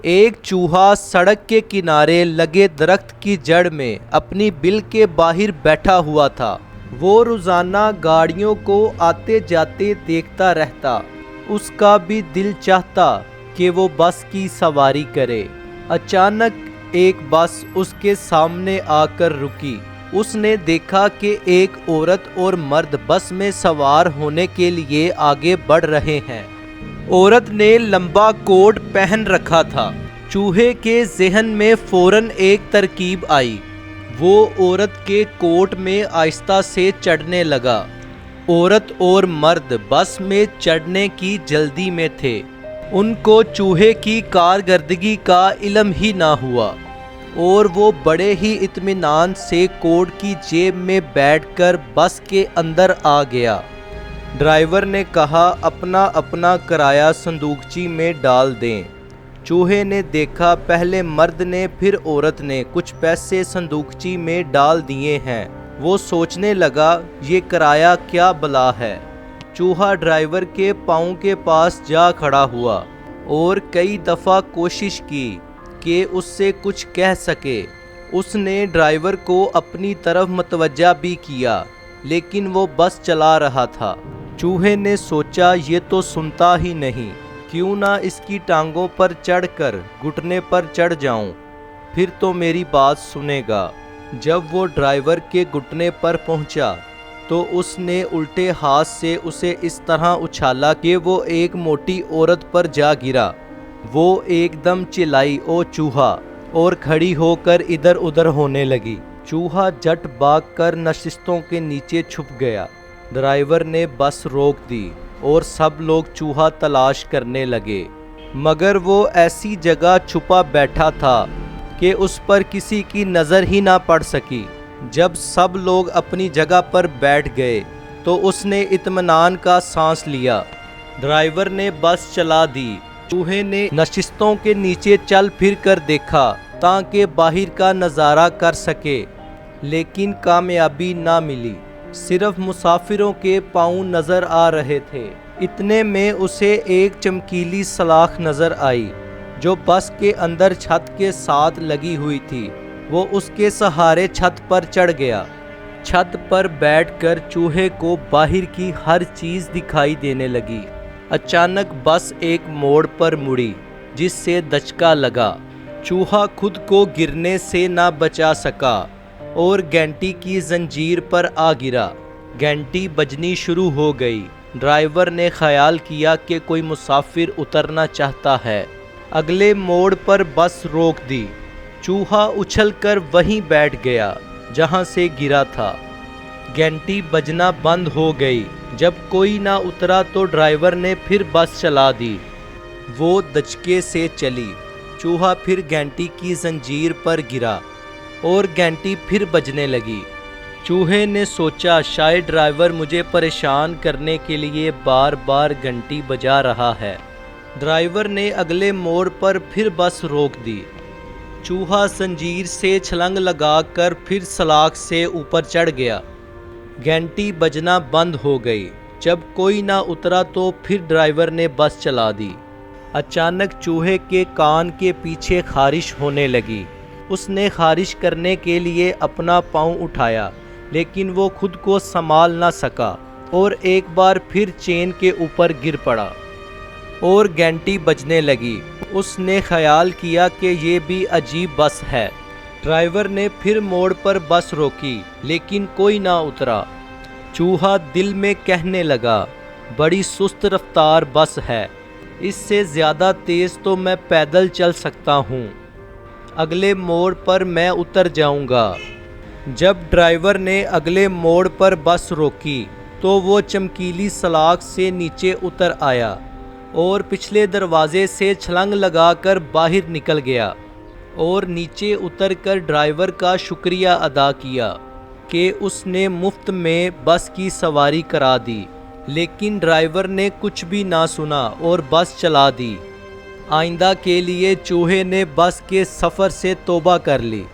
ایک چوہا سڑک کے کنارے لگے درخت کی جڑ میں اپنی بل کے باہر بیٹھا ہوا تھا۔ وہ روزانہ گاڑیوں کو آتے جاتے دیکھتا رہتا۔ اس کا بھی دل چاہتا کہ وہ بس کی سواری کرے۔ اچانک ایک بس اس کے سامنے آ کر رکی۔ اس نے دیکھا کہ ایک عورت اور مرد بس میں سوار ہونے کے لیے آگے بڑھ رہے ہیں۔ عورت نے لمبا کوٹ پہن رکھا تھا۔ چوہے کے ذہن میں فوراً ایک ترکیب آئی۔ وہ عورت کے کوٹ میں آہستہ سے چڑھنے لگا۔ عورت اور مرد بس میں چڑھنے کی جلدی میں تھے۔ ان کو چوہے کی کارکردگی کا علم ہی نہ ہوا اور وہ بڑے ہی اطمینان سے کوٹ کی جیب میں بیٹھ کر بس کے اندر آ گیا۔ ڈرائیور نے کہا اپنا اپنا کرایہ صندوقچی میں ڈال دیں۔ چوہے نے دیکھا پہلے مرد نے پھر عورت نے کچھ پیسے صندوقچی میں ڈال دیے ہیں۔ وہ سوچنے لگا یہ کرایہ کیا بلا ہے۔ چوہا ڈرائیور کے پاؤں کے پاس جا کھڑا ہوا اور کئی دفعہ کوشش کی کہ اس سے کچھ کہہ سکے۔ اس نے ڈرائیور کو اپنی طرف متوجہ بھی کیا لیکن وہ بس چلا رہا تھا۔ چوہے نے سوچا یہ تو سنتا ہی نہیں، کیوں نہ اس کی ٹانگوں پر چڑھ کر گھٹنے پر چڑھ جاؤں، پھر تو میری بات سنے گا۔ جب وہ ڈرائیور کے گھٹنے پر پہنچا تو اس نے الٹے ہاتھ سے اسے اس طرح اچھالا کہ وہ ایک موٹی عورت پر جا گرا۔ وہ ایک دم چلائی او چوہا اور کھڑی ہو کر ادھر ادھر ہونے لگی۔ چوہا جٹ بھاگ کر نشستوں کے نیچے چھپ گیا۔ ڈرائیور نے بس روک دی اور سب لوگ چوہا تلاش کرنے لگے، مگر وہ ایسی جگہ چھپا بیٹھا تھا کہ اس پر کسی کی نظر ہی نہ پڑ سکی۔ جب سب لوگ اپنی جگہ پر بیٹھ گئے تو اس نے اطمینان کا سانس لیا۔ ڈرائیور نے بس چلا دی۔ چوہے نے نشستوں کے نیچے چل پھر کر دیکھا تاکہ باہر کا نظارہ کر سکے، لیکن کامیابی نہ ملی۔ صرف مسافروں کے پاؤں نظر آ رہے تھے۔ اتنے میں اسے ایک چمکیلی سلاخ نظر آئی جو بس کے اندر چھت کے ساتھ لگی ہوئی تھی۔ وہ اس کے سہارے چھت پر چڑھ گیا۔ چھت پر بیٹھ کر چوہے کو باہر کی ہر چیز دکھائی دینے لگی۔ اچانک بس ایک موڑ پر مڑی جس سے دھچکا لگا۔ چوہا خود کو گرنے سے نہ بچا سکا اور گھنٹی کی زنجیر پر آ گرا۔ گھنٹی بجنی شروع ہو گئی۔ ڈرائیور نے خیال کیا کہ کوئی مسافر اترنا چاہتا ہے۔ اگلے موڑ پر بس روک دی۔ چوہا اچھل کر وہیں بیٹھ گیا جہاں سے گرا تھا۔ گھنٹی بجنا بند ہو گئی۔ جب کوئی نہ اترا تو ڈرائیور نے پھر بس چلا دی۔ وہ دھچکے سے چلی۔ چوہا پھر گھنٹی کی زنجیر پر گرا اور گھنٹی پھر بجنے لگی۔ چوہے نے سوچا شاید ڈرائیور مجھے پریشان کرنے کے لیے بار بار گھنٹی بجا رہا ہے۔ ڈرائیور نے اگلے موڑ پر پھر بس روک دی۔ چوہا زنجیر سے چھلانگ لگا کر پھر سلاخ سے اوپر چڑھ گیا۔ گھنٹی بجنا بند ہو گئی۔ جب کوئی نہ اترا تو پھر ڈرائیور نے بس چلا دی۔ اچانک چوہے کے کان کے پیچھے خارش ہونے لگی۔ اس نے خارش کرنے کے لیے اپنا پاؤں اٹھایا لیکن وہ خود کو سنبھال نہ سکا اور ایک بار پھر چین کے اوپر گر پڑا اور گھنٹی بجنے لگی۔ اس نے خیال کیا کہ یہ بھی عجیب بس ہے۔ ڈرائیور نے پھر موڑ پر بس روکی لیکن کوئی نہ اترا۔ چوہا دل میں کہنے لگا بڑی سست رفتار بس ہے، اس سے زیادہ تیز تو میں پیدل چل سکتا ہوں۔ اگلے موڑ پر میں اتر جاؤں گا۔ جب ڈرائیور نے اگلے موڑ پر بس روکی تو وہ چمکیلی سلاخ سے نیچے اتر آیا اور پچھلے دروازے سے چھلانگ لگا کر باہر نکل گیا اور نیچے اتر کر ڈرائیور کا شکریہ ادا کیا کہ اس نے مفت میں بس کی سواری کرا دی، لیکن ڈرائیور نے کچھ بھی نہ سنا اور بس چلا دی۔ آئندہ کے لیے چوہے نے بس کے سفر سے توبہ کر لی۔